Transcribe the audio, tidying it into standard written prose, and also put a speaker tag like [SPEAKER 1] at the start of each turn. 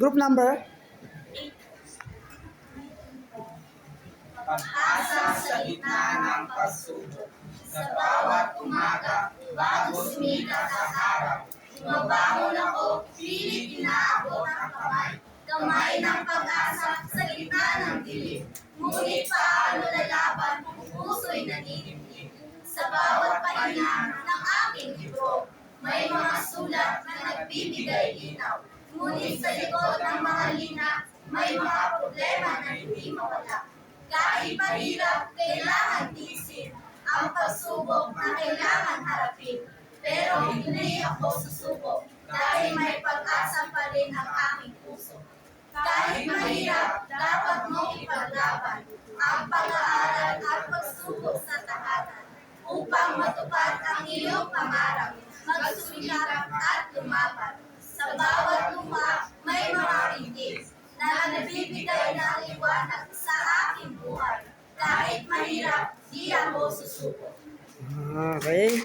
[SPEAKER 1] Group number?
[SPEAKER 2] Pag-asa sa gitna ng pagsubok. Sa bawat umaga, bago sumikat ang araw, bumabangon ako, pilit inaabot ang kamay. Kamay ng pag-asa sa gitna ng dilim. Ngunit paano lalaban kung puso'y naninimlim? Sa bawat pahinga ng aking libro, may mga sulat na nagbibigay linaw. Ngunit sa likod ng mga lina, may mga problema na hindi mawala. Kahit mahirap, kailangan tiisin ang pagsubok na kailangan harapin. Pero hindi ako susuko dahil may pag-asa pa rin ang aking puso. Kahit mahirap, dapat mong ipaglaban ang pag-aaral at pagsubok sa tahanan upang matupad ang iyong pangarap, magsumikap at lumaban. Sa bawat luma, may mga pintig na nagbibigay ng liwanag sa aking buhay. Kahit mahirap, di ako susuko.
[SPEAKER 1] Okay.